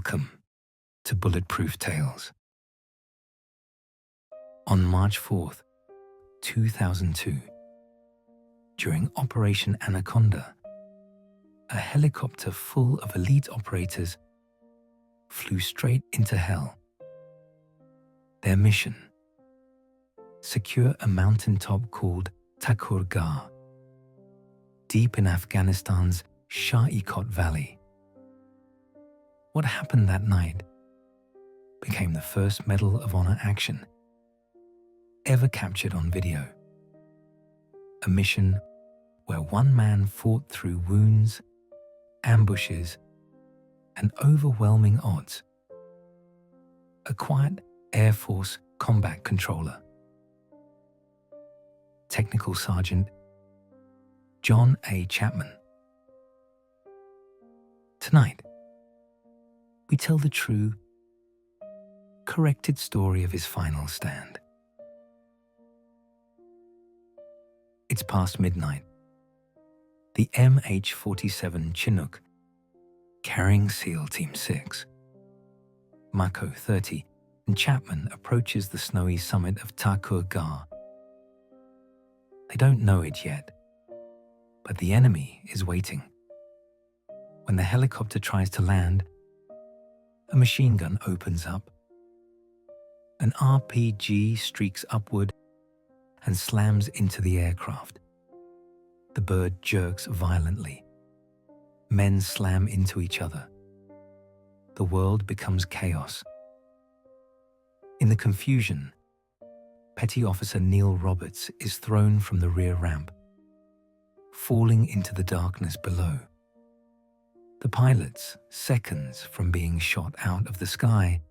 Welcome to Bulletproof Tales. On March 4th, 2002, during Operation Anaconda, a helicopter full of elite operators flew straight into hell. Their mission: secure a mountaintop called Takur Gah, deep in Afghanistan's Shah-e-Kot Valley. What happened that night became the first Medal of Honor action ever captured on video. A mission where one man fought through wounds, ambushes, and overwhelming odds. A quiet Air Force combat controller, Technical Sergeant John Chapman. Tonight, we tell the true, corrected story of his final stand. It's past midnight. The MH-47 Chinook, carrying SEAL Team 6, Mako 30, and Chapman approaches the snowy summit of Takur Gah. They don't know it yet, but the enemy is waiting. When the helicopter tries to land, a machine gun opens up. An RPG streaks upward and slams into the aircraft. The bird jerks violently. Men slam into each other. The world becomes chaos. In the confusion, Petty Officer Neil Roberts is thrown from the rear ramp, falling into the darkness below. The pilots, seconds from being shot out of the sky,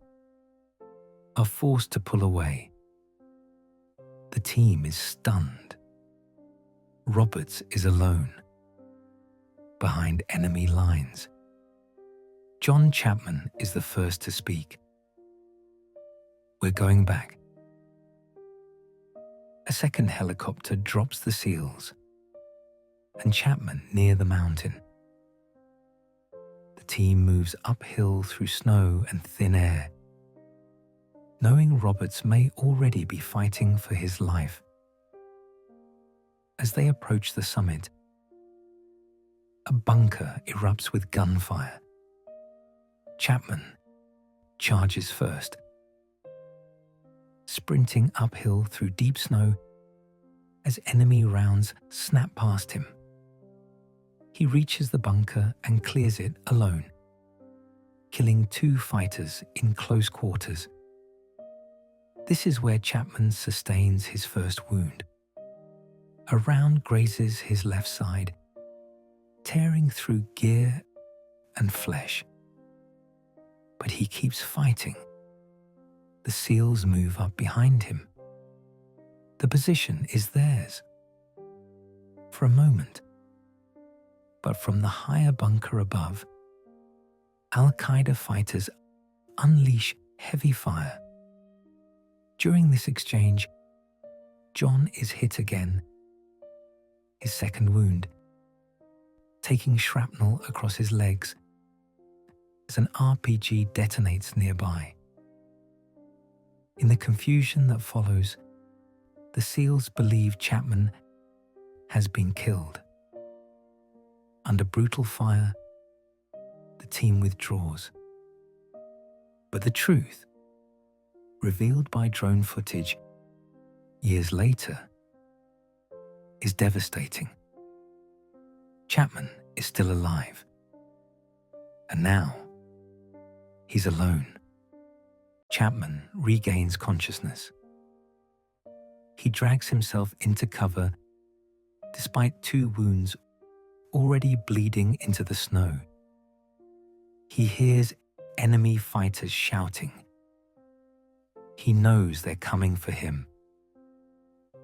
are forced to pull away. The team is stunned. Roberts is alone, behind enemy lines. John Chapman is the first to speak. "We're going back." A second helicopter drops the SEALs, and Chapman near the mountain. The team moves uphill through snow and thin air, knowing Roberts may already be fighting for his life. As they approach the summit, a bunker erupts with gunfire. Chapman charges first, sprinting uphill through deep snow as enemy rounds snap past him. He reaches the bunker and clears it alone, killing 2 fighters in close quarters. This is where Chapman sustains his first wound. A round grazes his left side, tearing through gear and flesh. But he keeps fighting. The SEALs move up behind him. The position is theirs. For a moment. But from the higher bunker above, Al-Qaeda fighters unleash heavy fire. During this exchange, John is hit again, his second wound, taking shrapnel across his legs as an RPG detonates nearby. In the confusion that follows, the SEALs believe Chapman has been killed. Under brutal fire, the team withdraws. But the truth, revealed by drone footage years later, is devastating. Chapman is still alive. And now, he's alone. Chapman regains consciousness. He drags himself into cover despite 2 wounds already bleeding into the snow. He hears enemy fighters shouting. He knows they're coming for him.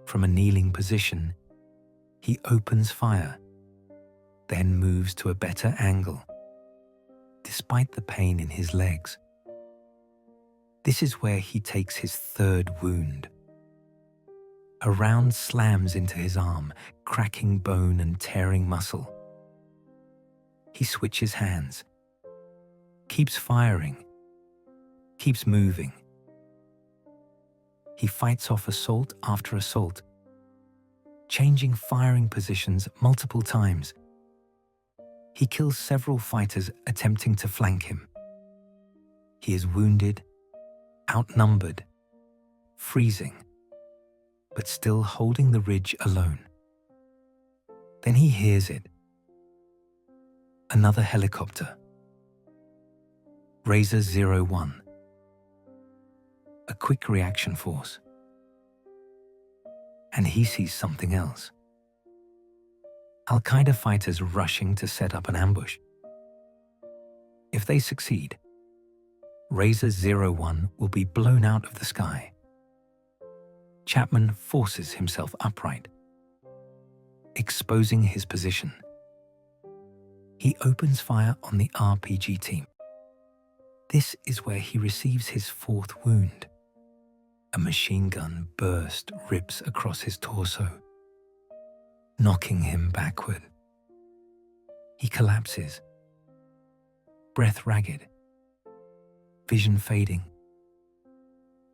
From a kneeling position, he opens fire, then moves to a better angle, despite the pain in his legs. This is where he takes his 3rd wound. A round slams into his arm, cracking bone and tearing muscle. He switches hands, keeps firing, keeps moving. He fights off assault after assault, changing firing positions multiple times. He kills several fighters attempting to flank him. He is wounded, outnumbered, freezing, but still holding the ridge alone. Then he hears it. Another helicopter. Razor 01. A quick reaction force. And he sees something else. Al-Qaeda fighters rushing to set up an ambush. If they succeed, Razor 01 will be blown out of the sky. Chapman forces himself upright, exposing his position. He opens fire on the RPG team. This is where he receives his fourth wound. A machine gun burst rips across his torso, knocking him backward. He collapses, breath ragged, vision fading,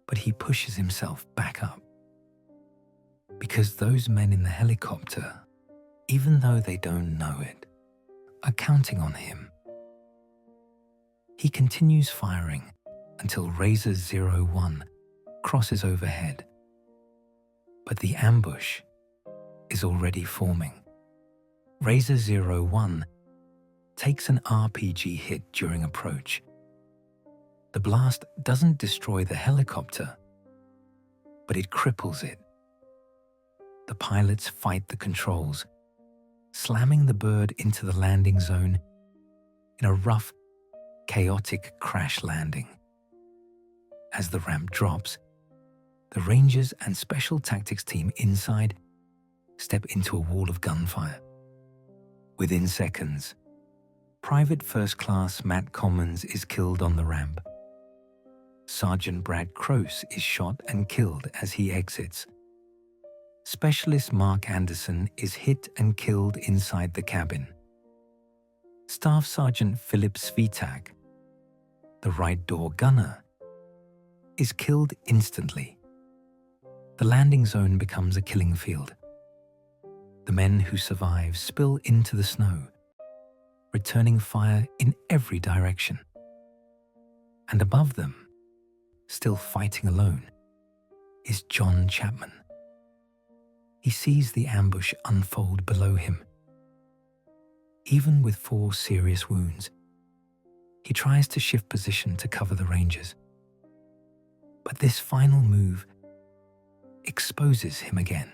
but he pushes himself back up. Because those men in the helicopter, even though they don't know it, are counting on him. He continues firing until Razor 01 crosses overhead. But the ambush is already forming. Razor 01 takes an RPG hit during approach. The blast doesn't destroy the helicopter, but it cripples it. The pilots fight the controls, slamming the bird into the landing zone in a rough, chaotic crash landing. As the ramp drops, the Rangers and Special Tactics team inside step into a wall of gunfire. Within seconds, Private First Class Matt Commons is killed on the ramp. Sergeant Brad Croce is shot and killed as he exits. Specialist Mark Anderson is hit and killed inside the cabin. Staff Sergeant Philip Svitak, the right door gunner, is killed instantly. The landing zone becomes a killing field. The men who survive spill into the snow, returning fire in every direction. And above them, still fighting alone, is John Chapman. He sees the ambush unfold below him. Even with 4 serious wounds, he tries to shift position to cover the Rangers. But this final move exposes him again.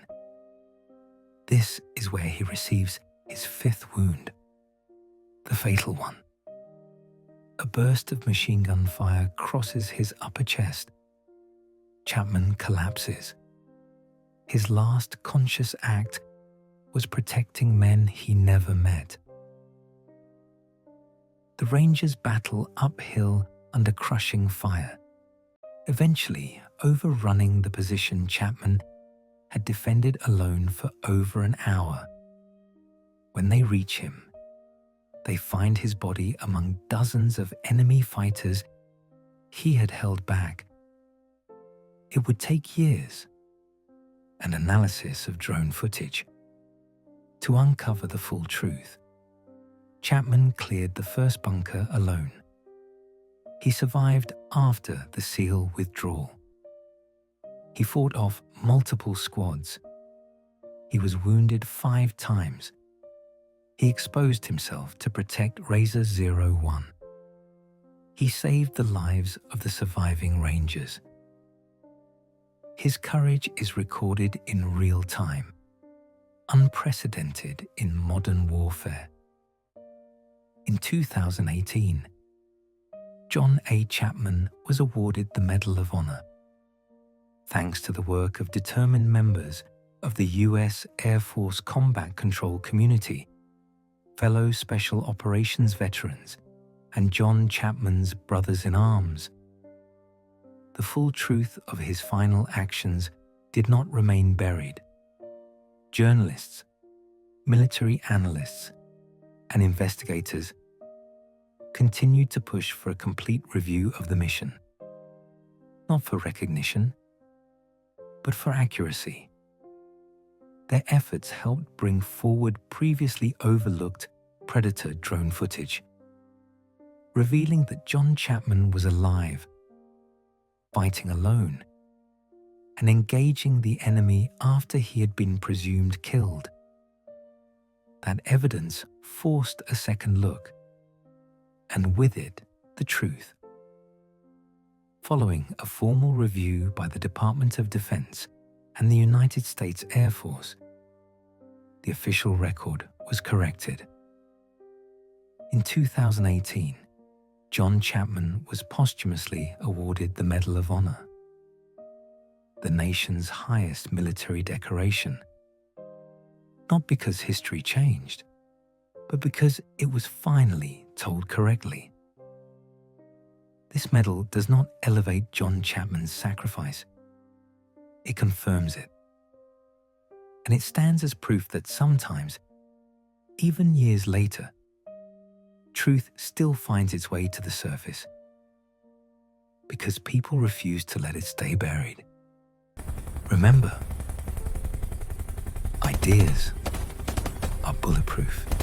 This is where he receives his 5th wound, the fatal one. A burst of machine gun fire crosses his upper chest. Chapman collapses. His last conscious act was protecting men he never met. The Rangers battle uphill under crushing fire, eventually overrunning the position Chapman had defended alone for over an hour. When they reach him, they find his body among dozens of enemy fighters he had held back. It would take years and analysis of drone footage to uncover the full truth. Chapman cleared the first bunker alone. He survived after the SEAL withdrawal. He fought off multiple squads. He was wounded 5 times. He exposed himself to protect Razor 01. He saved the lives of the surviving Rangers. His courage is recorded in real time, unprecedented in modern warfare. In 2018, John A. Chapman was awarded the Medal of Honor, thanks to the work of determined members of the U.S. Air Force Combat Control Community, fellow Special Operations veterans, and John Chapman's brothers-in-arms. The full truth of his final actions did not remain buried. Journalists, military analysts, and investigators continued to push for a complete review of the mission. Not for recognition, but for accuracy. Their efforts helped bring forward previously overlooked Predator drone footage, revealing that John Chapman was alive, fighting alone, and engaging the enemy after he had been presumed killed. That evidence forced a second look, and with it, the truth. Following a formal review by the Department of Defense and the United States Air Force, the official record was corrected. In 2018, John Chapman was posthumously awarded the Medal of Honor, the nation's highest military decoration, not because history changed, but because it was finally told correctly. This medal does not elevate John Chapman's sacrifice. It confirms it. And it stands as proof that sometimes, even years later, truth still finds its way to the surface because people refuse to let it stay buried. Remember, ideas are bulletproof.